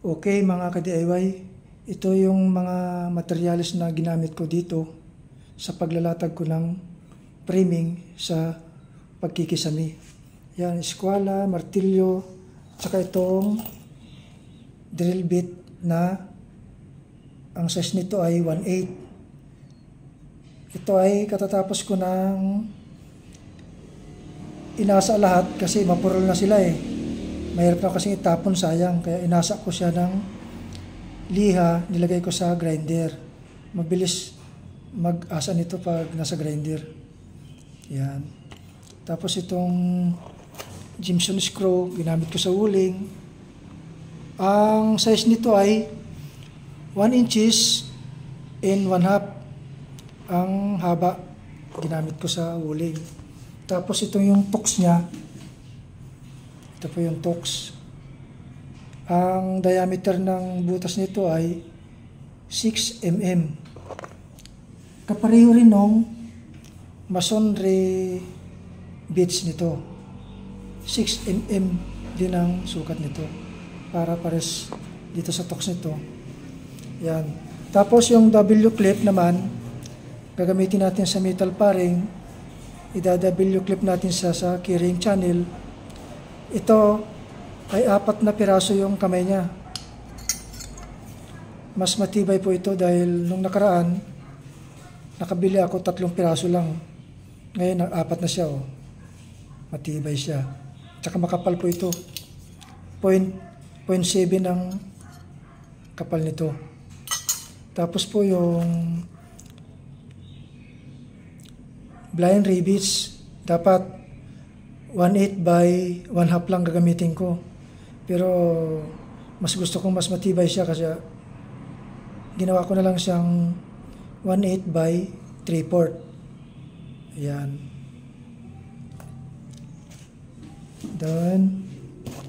Okay mga ka-DIY, ito yung mga materyales na ginamit ko dito sa paglalatag ko ng framing sa pagkikisami. Yan, eskwala, martilyo, saka itong drill bit na ang size nito ay 1/8. Ito ay katatapos ko ng inasa lahat kasi mapurol na sila eh. Mahirap na kasing itapon, sayang, kaya inasa ko siya ng liha, nilagay ko sa grinder. Mabilis mag-asa nito pag nasa grinder. Yan. Tapos itong Jimson screw, ginamit ko sa uling. Ang size nito ay 1 inches and 1/2 ang haba, ginamit ko sa uling. Tapos itong yung tools niya, ito po yung tools. Ang diameter ng butas nito ay 6 mm. Kapareho rin nung masonry bits nito. 6 mm din ang sukat nito. Para pares dito sa tools nito. Yan. Tapos yung W-clip naman, gagamitin natin sa metal paring. Ida-W-clip natin sa keyring channel. Ito ay 4 na piraso yung kamay niya. Mas matibay po ito dahil nung nakaraan, nakabili ako 3 piraso lang. Ngayon, 4 na siya. Oh. Matibay siya. Tsaka makapal po ito. 0.7 ang kapal nito. Tapos po yung blind rivets, dapat 1/8 by 1/2 lang gagamitin ko. Pero mas gusto kong mas matibay siya kasi ginawa ko na lang siyang 1/8 by 3/4. Ayan. Then,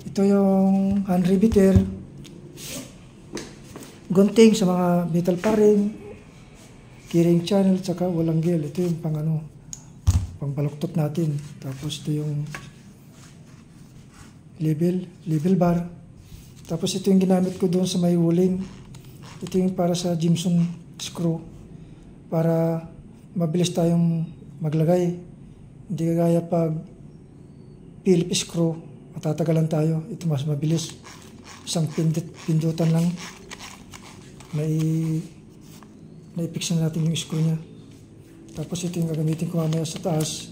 ito yung hand riveter. Gunting sa mga metal paring, keyring channel, tsaka walang gel. Ito yung pangbaluktot natin. Tapos ito yung level bar. Tapos ito yung ginamit ko doon sa may uling. Ito yung para sa Jimson screw. Para mabilis tayong maglagay. Hindi kagaya pag Phillips screw, matatagalan tayo. Ito mas mabilis. Isang pindutan lang. Na-fix na natin yung screw niya. Tapos ito yung gagamitin ko mamaya sa taas.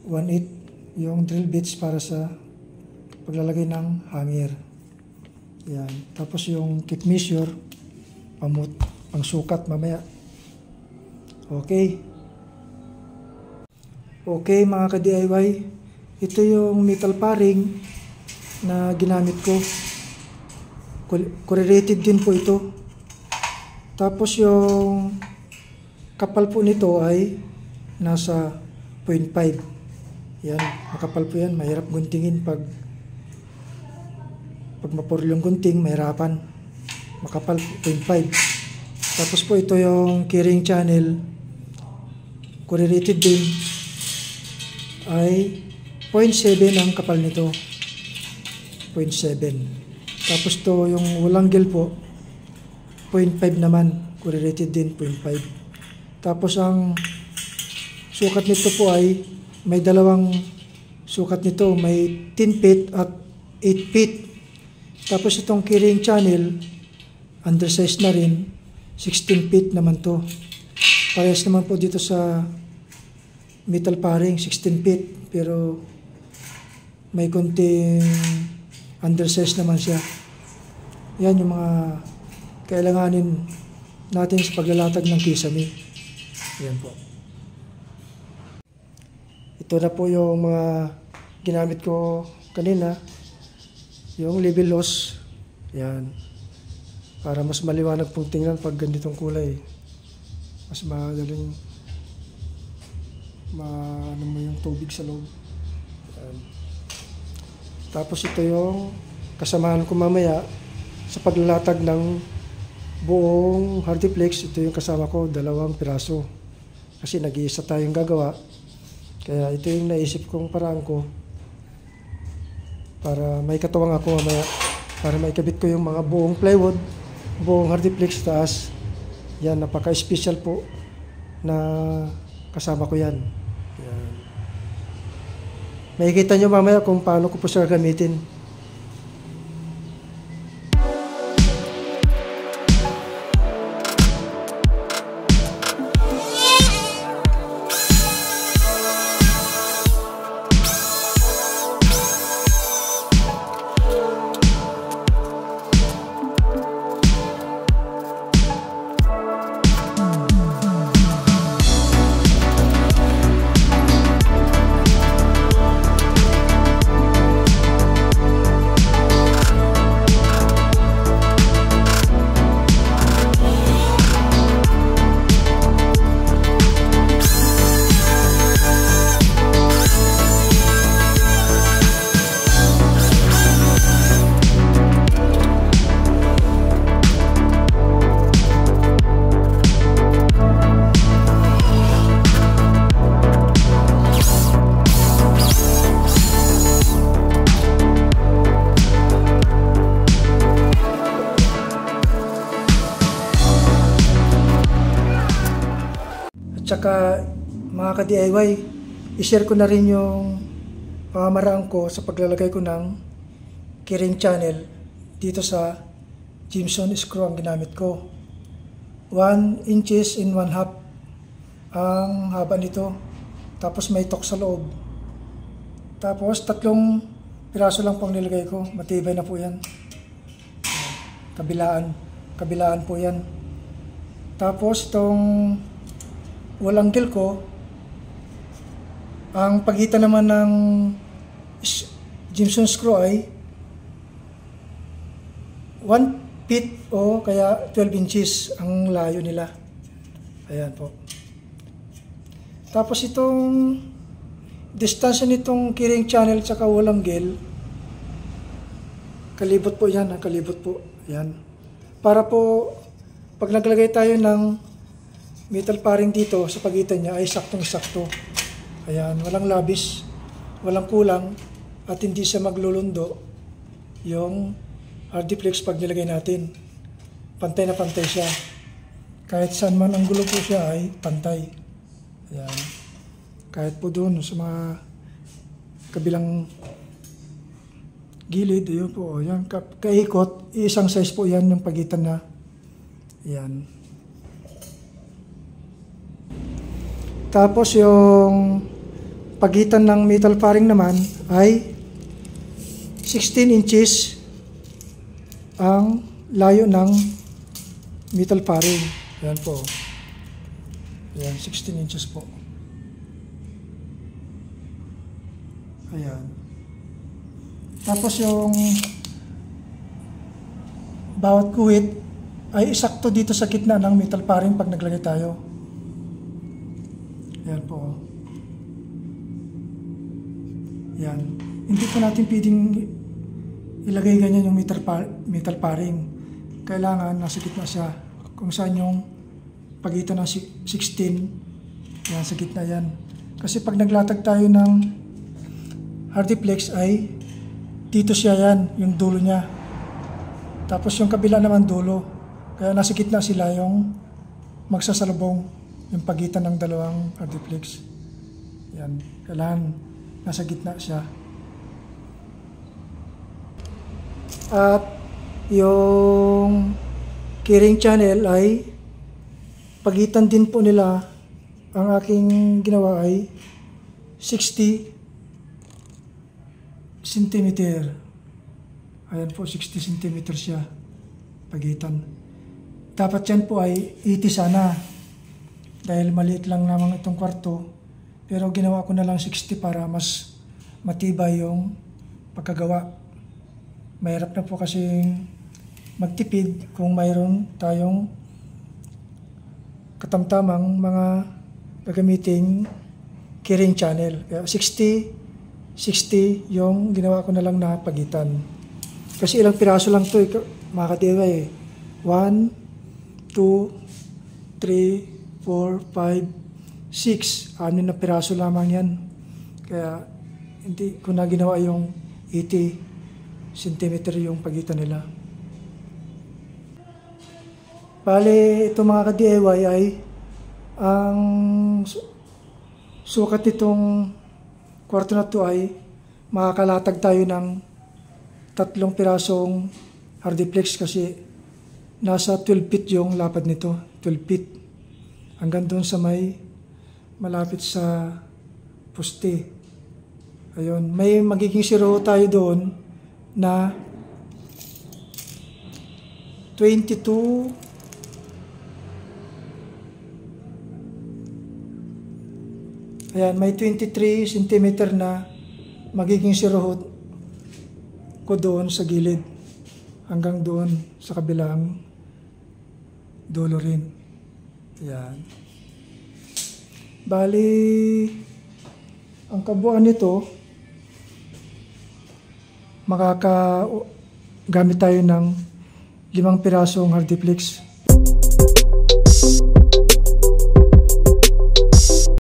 1/8 yung drill bits para sa paglalagay ng hanger. Yan. Tapos yung tape measure, pang sukat mamaya. Okay. Okay mga ka-DIY. Ito yung metal paring na ginamit ko. Corrugated din po ito. Tapos yung kapal po nito ay nasa 0.5. Yan, makapal po yan. Mahirap guntingin pag mapurol yung gunting, mahirapan. Makapal 0.5. Tapos po ito yung keyring channel. Corrugated din. Ay 0.7 ang kapal nito. 0.7. Tapos to yung walang gel po. 0.5 naman. Corrugated din 0.5. Tapos ang sukat nito po ay may dalawang sukat nito. May 10 feet at 8 feet. Tapos itong keyring channel, undersize na rin. 16 feet naman to. Parehas naman po dito sa metal paring, 16 feet. Pero may konting undersize naman siya. Yan yung mga kailanganin natin sa paglalatag ng kisame. Yan po. Ito na po yung mga ginamit ko kanina. Yung level loss. Yan. Para mas maliwanag pong tingnan pag ganitong kulay. Mas madaling ano mo yung tubig sa loob. Yan. Tapos ito yung kasamahan ko mamaya sa paglalatag ng buong hardiplex. Ito yung kasama ko, 2 piraso. Kasi nag-iisa tayong gagawa. Kaya ito yung naisip kong paraan ko para may katuwang ako mamaya. para maikabit ko yung mga buong plywood, buong hardiplex taas. Yan, napaka-special po na kasama ko yan. Yan. Makikita nyo mamaya kung paano ko po siya gamitin. Tsaka mga ka-DIY, i-share ko na rin yung pamamaraan ko sa paglalagay ko ng keyring channel dito sa Jimson screw ang ginamit ko. 1 inches and 1/2 ang haba nito. Tapos may tok sa loob. Tapos 3 piraso lang pang nilagay ko. Matibay na po yan. Kabilaan po yan. Tapos itong walang angle ko, ang pagitan naman ng Jimson screw ay 1 feet o kaya 12 inches ang layo nila. Ayan po. Tapos itong distansya nitong keyring channel tsaka walang angle, kalibot po yan, kalibot po. Ayan. Para po pag naglagay tayo ng metal paring dito sa pagitan niya ay saktong-sakto. Ayan, walang labis, walang kulang, at hindi siya maglulundo yung hardiplex pag nilagay natin. Pantay na pantay siya. Kahit saan man ang gulo po siya ay pantay. Ayan. Kahit po doon sa mga kabilang gilid, ayun po, ayan, kaikot, isang size po yan yung pagitan na. Ayan. Tapos yung pagitan ng metal paring naman ay 16 inches ang layo ng metal paring. Ayan po. Ayan, 16 inches po. Ayan. Tapos yung bawat guhit ay isakto dito sa gitna ng metal paring pag naglagay tayo. Yan po. Yan. Hindi po natin pwedeng ilagay ganyan yung metal paring. Kailangan nasa gitna siya. Kung saan yung pagitan ng 16, yan sa gitna yan. Kasi pag naglatag tayo ng hardiplex ay dito siya yan, yung dulo niya. Tapos yung kabila naman dulo. Kaya nasa gitna sila yung magsasalubong. Yung pagitan ng dalawang hardiplex. Yan. Kailangan nasa gitna siya. At yung keyring channel ay pagitan din po nila. Ang aking ginawa ay 60 cm. Ayan po, 60 cm siya. Pagitan. Dapat yan po ay 80 sana. Dahil maliit lang naman itong kwarto, pero ginawa ko na lang 60 para mas matibay yung pagkagawa. Mahirap na po kasi magtipid kung mayroon tayong katamtamang mga gagamiting keyring channel. Kaya 60 yung ginawa ko na lang na pagitan. Kasi ilang piraso lang ito, mga ka-DIY. 1, 2, 3, 4, 5, 6. 6 na piraso lamang yan. Kaya hindi ko na ginawa yung 80. centimeter yung pagitan nila. Bale, ito mga ka-DIY ay ang sukat nitong kwarto na to ay makakalatag tayo ng 3 pirasong hardiplex kasi nasa 12 feet yung lapad nito, 12 feet. Hanggang doon sa may malapit sa poste. Ayun, may magiging zero tayo doon na 22 Ayan, may 23 cm na magiging zero ko doon sa gilid hanggang doon sa kabilang dulo rin. Ayan. Bali, ang kabuuan nito, gamit tayo ng 5 pirasong hardiplex.